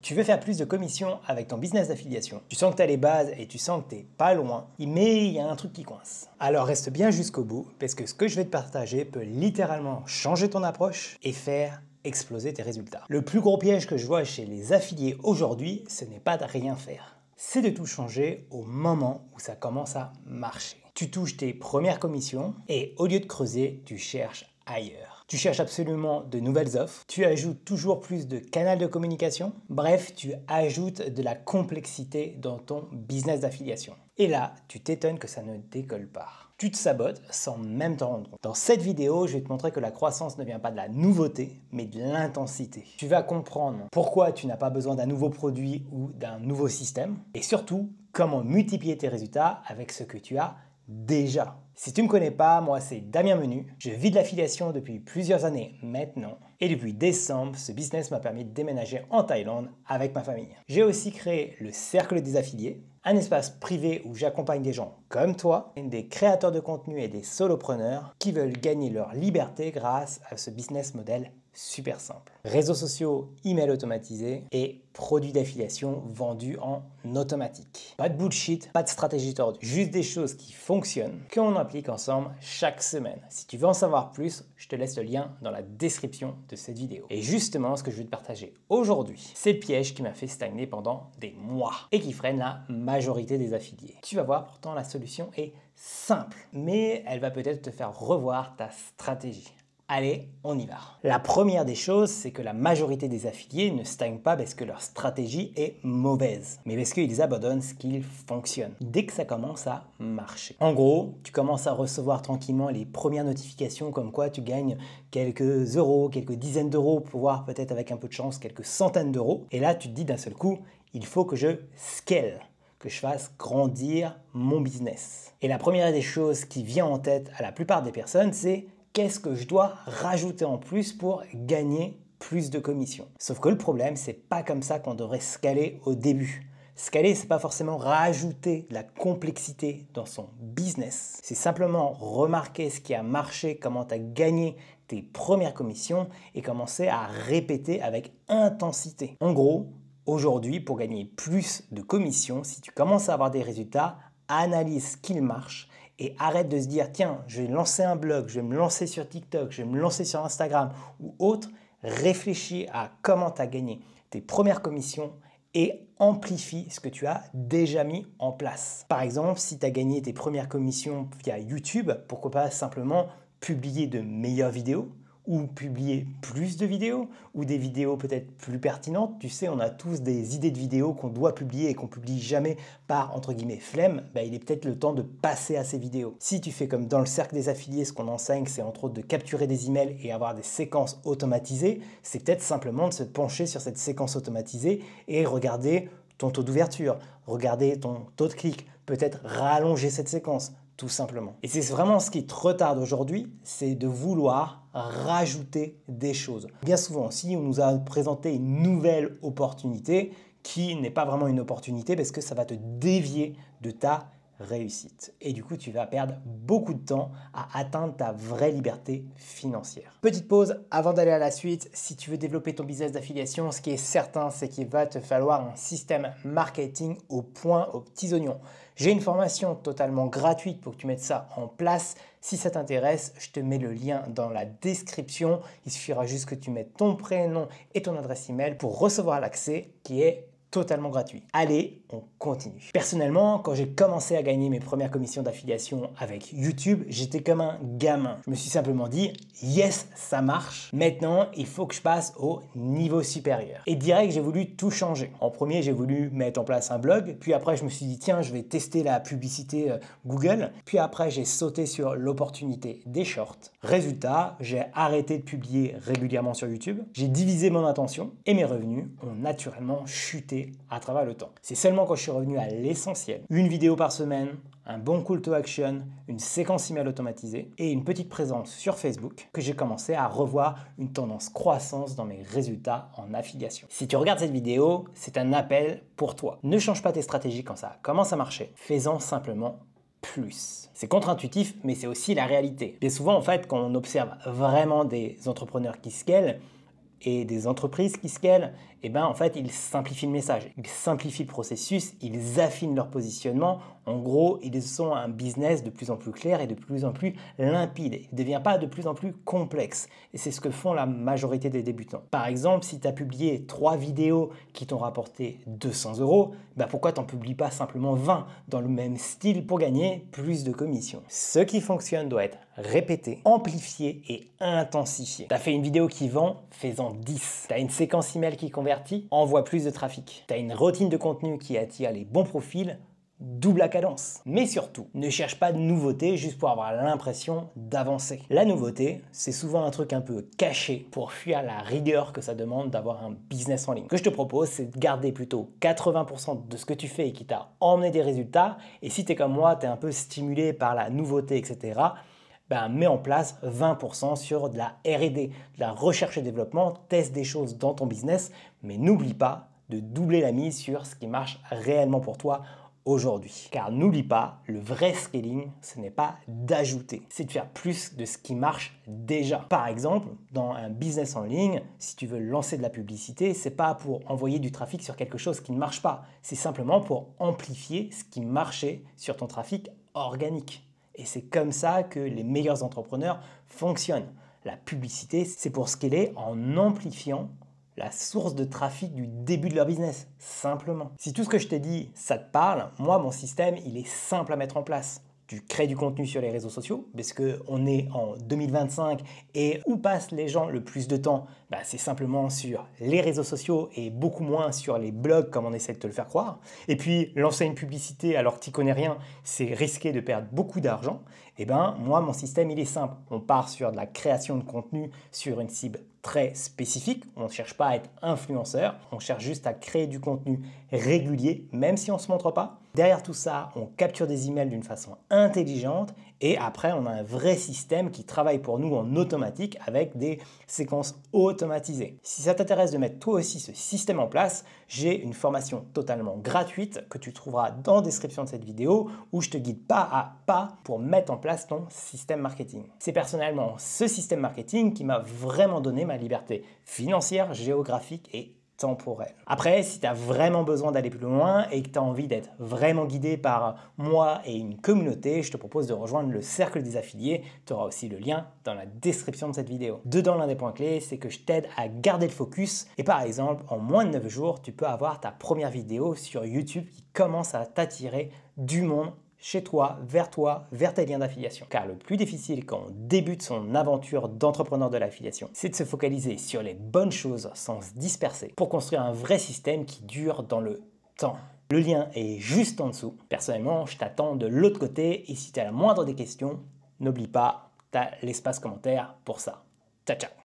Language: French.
Tu veux faire plus de commissions avec ton business d'affiliation. Tu sens que tu as les bases et tu sens que tu n'es pas loin, mais il y a un truc qui coince. Alors reste bien jusqu'au bout, parce que ce que je vais te partager peut littéralement changer ton approche et faire exploser tes résultats. Le plus gros piège que je vois chez les affiliés aujourd'hui, ce n'est pas de rien faire. C'est de tout changer au moment où ça commence à marcher. Tu touches tes premières commissions et au lieu de creuser, tu cherches ailleurs. Tu cherches absolument de nouvelles offres, tu ajoutes toujours plus de canaux de communication, bref, tu ajoutes de la complexité dans ton business d'affiliation. Et là, tu t'étonnes que ça ne décolle pas. Tu te sabotes sans même t'en rendre compte. Dans cette vidéo, je vais te montrer que la croissance ne vient pas de la nouveauté, mais de l'intensité. Tu vas comprendre pourquoi tu n'as pas besoin d'un nouveau produit ou d'un nouveau système, et surtout, comment multiplier tes résultats avec ce que tu as déjà. Si tu ne me connais pas, moi c'est Damien Menu, je vis de l'affiliation depuis plusieurs années maintenant et depuis décembre, ce business m'a permis de déménager en Thaïlande avec ma famille. J'ai aussi créé le Cercle des affiliés, un espace privé où j'accompagne des gens comme toi, des créateurs de contenu et des solopreneurs qui veulent gagner leur liberté grâce à ce business model super simple. Réseaux sociaux, email automatisé et produits d'affiliation vendus en automatique. Pas de bullshit, pas de stratégie tordue, juste des choses qui fonctionnent, qu'on applique ensemble chaque semaine. Si tu veux en savoir plus, je te laisse le lien dans la description de cette vidéo. Et justement, ce que je vais te partager aujourd'hui, c'est le piège qui m'a fait stagner pendant des mois et qui freine la majorité des affiliés. Tu vas voir, pourtant la solution est simple, mais elle va peut-être te faire revoir ta stratégie. Allez, on y va. La première des choses, c'est que la majorité des affiliés ne stagnent pas parce que leur stratégie est mauvaise, mais parce qu'ils abandonnent ce qui fonctionne dès que ça commence à marcher. En gros, tu commences à recevoir tranquillement les premières notifications comme quoi tu gagnes quelques euros, quelques dizaines d'euros, voire peut-être avec un peu de chance, quelques centaines d'euros. Et là, tu te dis d'un seul coup, il faut que je scale, que je fasse grandir mon business. Et la première des choses qui vient en tête à la plupart des personnes, c'est qu'est-ce que je dois rajouter en plus pour gagner plus de commissions? Sauf que le problème, c'est pas comme ça qu'on devrait scaler au début. Scaler, c'est pas forcément rajouter de la complexité dans son business. C'est simplement remarquer ce qui a marché, comment tu as gagné tes premières commissions et commencer à répéter avec intensité. En gros, aujourd'hui, pour gagner plus de commissions, si tu commences à avoir des résultats, analyse ce qui marche et arrête de se dire tiens, je vais lancer un blog, je vais me lancer sur TikTok, je vais me lancer sur Instagram ou autre. Réfléchis à comment tu as gagné tes premières commissions et amplifie ce que tu as déjà mis en place. Par exemple, si tu as gagné tes premières commissions via YouTube, pourquoi pas simplement publier de meilleures vidéos ou publier plus de vidéos, ou des vidéos peut-être plus pertinentes. Tu sais, on a tous des idées de vidéos qu'on doit publier et qu'on publie jamais par, entre guillemets, flemme. Il est peut-être le temps de passer à ces vidéos. Si tu fais comme dans le cercle des affiliés, ce qu'on enseigne, c'est entre autres de capturer des emails et avoir des séquences automatisées, c'est peut-être simplement de se pencher sur cette séquence automatisée et regarder ton taux d'ouverture, regarder ton taux de clic, peut-être rallonger cette séquence, tout simplement. Et c'est vraiment ce qui te retarde aujourd'hui, c'est de vouloir rajouter des choses. Bien souvent aussi, on nous a présenté une nouvelle opportunité qui n'est pas vraiment une opportunité parce que ça va te dévier de ta réussite. Et du coup, tu vas perdre beaucoup de temps à atteindre ta vraie liberté financière. Petite pause avant d'aller à la suite. Si tu veux développer ton business d'affiliation, ce qui est certain, c'est qu'il va te falloir un système marketing au point, aux petits oignons. J'ai une formation totalement gratuite pour que tu mettes ça en place. Si ça t'intéresse, je te mets le lien dans la description. Il suffira juste que tu mettes ton prénom et ton adresse email pour recevoir l'accès qui est totalement gratuit. Allez, on continue. Personnellement, quand j'ai commencé à gagner mes premières commissions d'affiliation avec YouTube, j'étais comme un gamin. Je me suis simplement dit, yes, ça marche. Maintenant, il faut que je passe au niveau supérieur. Et direct, j'ai voulu tout changer. En premier, j'ai voulu mettre en place un blog. Puis après, je me suis dit, tiens, je vais tester la publicité Google. Puis après, j'ai sauté sur l'opportunité des shorts. Résultat, j'ai arrêté de publier régulièrement sur YouTube. J'ai divisé mon attention et mes revenus ont naturellement chuté à travers le temps. C'est seulement quand je suis revenu à l'essentiel, une vidéo par semaine, un bon call to action, une séquence email automatisée et une petite présence sur Facebook que j'ai commencé à revoir une tendance croissance dans mes résultats en affiliation. Si tu regardes cette vidéo, c'est un appel pour toi. Ne change pas tes stratégies quand ça commence à marcher. Fais-en simplement plus. C'est contre-intuitif, mais c'est aussi la réalité. Bien souvent, en fait, quand on observe vraiment des entrepreneurs qui scalent, et des entreprises qui scalent eh ben en fait, ils simplifient le message, ils simplifient le processus, ils affinent leur positionnement. En gros, ils ont un business de plus en plus clair et de plus en plus limpide. Il ne devient pas de plus en plus complexe. Et c'est ce que font la majorité des débutants. Par exemple, si tu as publié 3 vidéos qui t'ont rapporté 200 €, ben pourquoi tu n'en publies pas simplement 20 dans le même style pour gagner plus de commissions? Ce qui fonctionne doit être répété, amplifié et intensifié. Tu as fait une vidéo qui vend, fais-en 10. Tu as une séquence email qui convertit, envoie plus de trafic. Tu as une routine de contenu qui attire les bons profils, double la cadence. Mais surtout, ne cherche pas de nouveauté juste pour avoir l'impression d'avancer. La nouveauté, c'est souvent un truc un peu caché pour fuir la rigueur que ça demande d'avoir un business en ligne. Ce que je te propose, c'est de garder plutôt 80% de ce que tu fais et qui t'a emmené des résultats. Et si tu es comme moi, tu es un peu stimulé par la nouveauté, etc., ben, mets en place 20% sur de la R&D, de la recherche et développement, teste des choses dans ton business, mais n'oublie pas de doubler la mise sur ce qui marche réellement pour toi aujourd'hui. Car n'oublie pas, le vrai scaling, ce n'est pas d'ajouter, c'est de faire plus de ce qui marche déjà. Par exemple, dans un business en ligne, si tu veux lancer de la publicité, c'est pas pour envoyer du trafic sur quelque chose qui ne marche pas, c'est simplement pour amplifier ce qui marchait sur ton trafic organique. Et c'est comme ça que les meilleurs entrepreneurs fonctionnent. La publicité, c'est pour scaler en amplifiant la source de trafic du début de leur business, simplement. Si tout ce que je t'ai dit, ça te parle, moi, mon système, il est simple à mettre en place. Tu crées du contenu sur les réseaux sociaux, parce qu'on est en 2025 et où passent les gens le plus de temps, c'est simplement sur les réseaux sociaux et beaucoup moins sur les blogs comme on essaie de te le faire croire. Et puis, lancer une publicité alors que tu connais rien, c'est risquer de perdre beaucoup d'argent. Et moi, mon système, il est simple. On part sur de la création de contenu sur une cible très spécifique. On ne cherche pas à être influenceur, on cherche juste à créer du contenu régulier, même si on ne se montre pas. Derrière tout ça, on capture des emails d'une façon intelligente et après, on a un vrai système qui travaille pour nous en automatique avec des séquences automatisées. Si ça t'intéresse de mettre toi aussi ce système en place, j'ai une formation totalement gratuite que tu trouveras dans la description de cette vidéo où je te guide pas à pas pour mettre en place ton système marketing. C'est personnellement ce système marketing qui m'a vraiment donné ma liberté financière, géographique et temporelle. Après, si tu as vraiment besoin d'aller plus loin et que tu as envie d'être vraiment guidé par moi et une communauté, je te propose de rejoindre le Cercle des affiliés. Tu auras aussi le lien dans la description de cette vidéo. Dedans, l'un des points clés, c'est que je t'aide à garder le focus et par exemple, en moins de 9 jours, tu peux avoir ta première vidéo sur YouTube qui commence à t'attirer du monde chez toi, vers tes liens d'affiliation. Car le plus difficile quand on débute son aventure d'entrepreneur de l'affiliation, c'est de se focaliser sur les bonnes choses sans se disperser pour construire un vrai système qui dure dans le temps. Le lien est juste en dessous. Personnellement, je t'attends de l'autre côté et si tu as la moindre des questions, n'oublie pas, tu as l'espace commentaire pour ça. Ciao, ciao!